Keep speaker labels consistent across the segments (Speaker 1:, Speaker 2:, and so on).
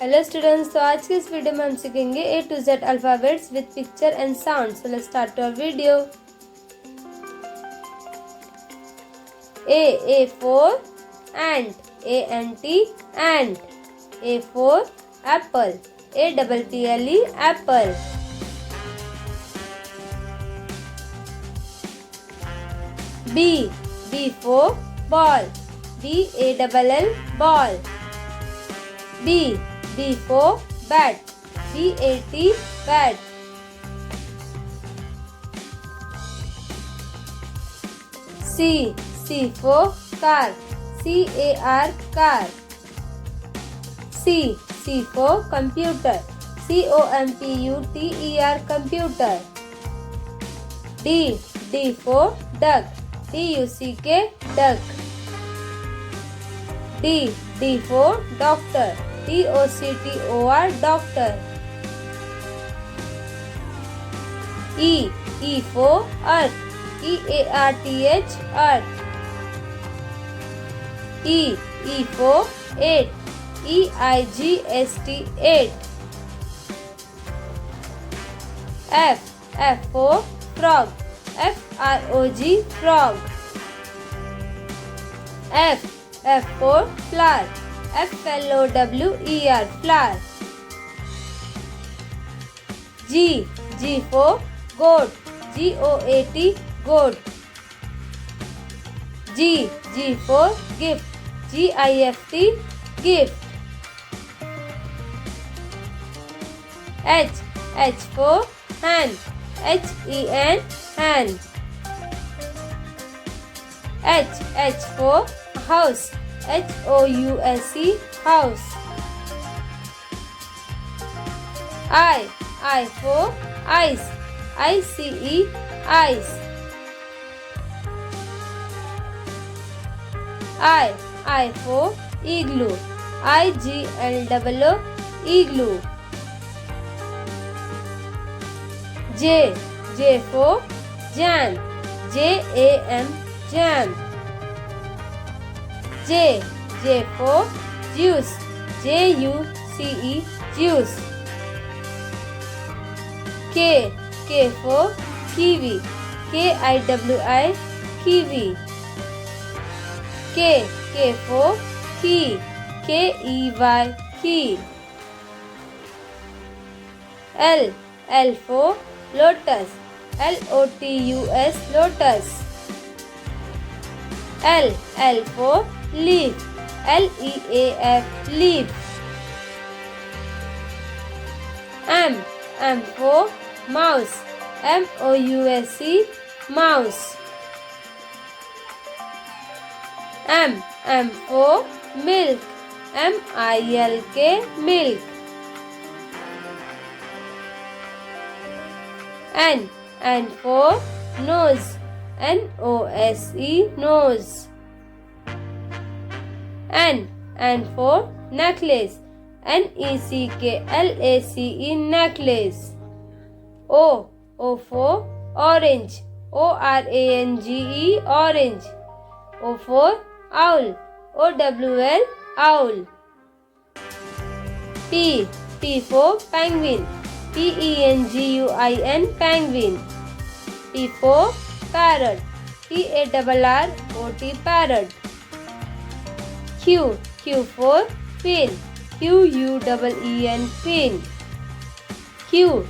Speaker 1: Hello students, तो आज के इस वीडियो में हम सीखेंगे A to Z alphabets with picture and sound. So let's start our video. A for ant, ANT ant. A for apple, APPLE apple. B for ball, BALL ball. B for bat, BAT bat. C for car, CAR car. C for computer, COMPUTER computer. D for duck, DUCK duck. D for doctor, DOCTOR doctor. E for earth, EARTH earth. E for 8, EIGST 8. F for frog, FROG frog. F for flower, FLOWER flower. G for goat, GOAT goat. G for gift, GIFT gift. H for hen, HEN hen. H for house, HOUSE house. I for ice, ICE ice. I for igloo, IGLOO igloo. J for jam, JAM jam. J for juice, JUCE juice. K for kiwi, KIWI kiwi. K for key, KEY key. L for lotus, LOTUS lotus. L for leaf, LEAF leaf. M for mouse, MOUSE mouse. M for milk, MILK milk. N for nose, NOSE nose. N for necklace, NECKLACE necklace. O for orange, ORANGE orange. O for owl, OWL owl. P for penguin, PENGUIN penguin. P for parrot, PARROT parrot. Q for pin, QUEN pin. Q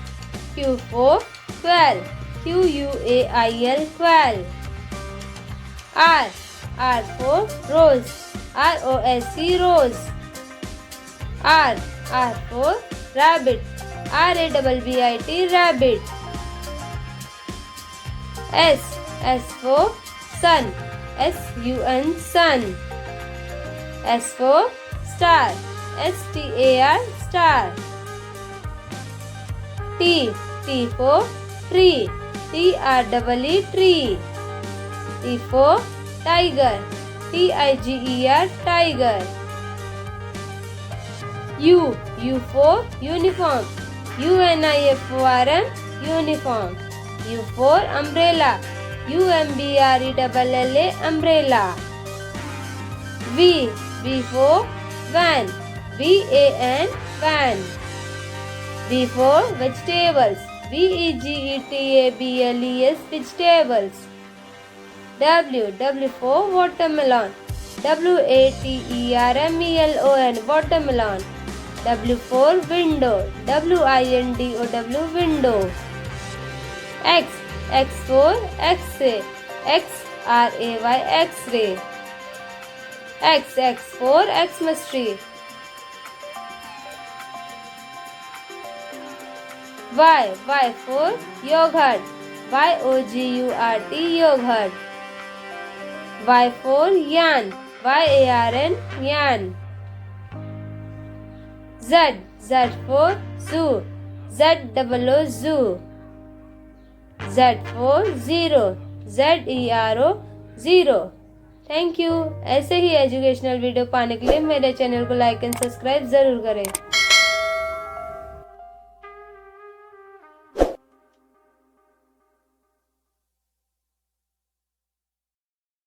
Speaker 1: for quail, QUAIL quail. R for rose, ROSE rose. R for rabbit, RABBIT rabbit. S for sun, SUN sun. S for star, STAR star. T for tree, TREE tree. T for tiger, TIGER tiger. U for uniform, UNIFORM uniform. U for umbrella, UMBRELLA umbrella. V for van, VAN, van. V for vegetables. VEGETABLES, vegetables. W for watermelon. WATERMELON, watermelon. W for window. WINDOW, window. X for X-ray. XRAY, X-ray. X for Xmas tree. Y for yogurt. YOGURT, yogurt. Y for yarn. YARN, yarn. Z for zoo. ZOO, zoo. Z for zero. ZERO, zero. Thank you. ऐसे ही educational video पाने के लिए मेरे channel को like and subscribe ज़रूर करें।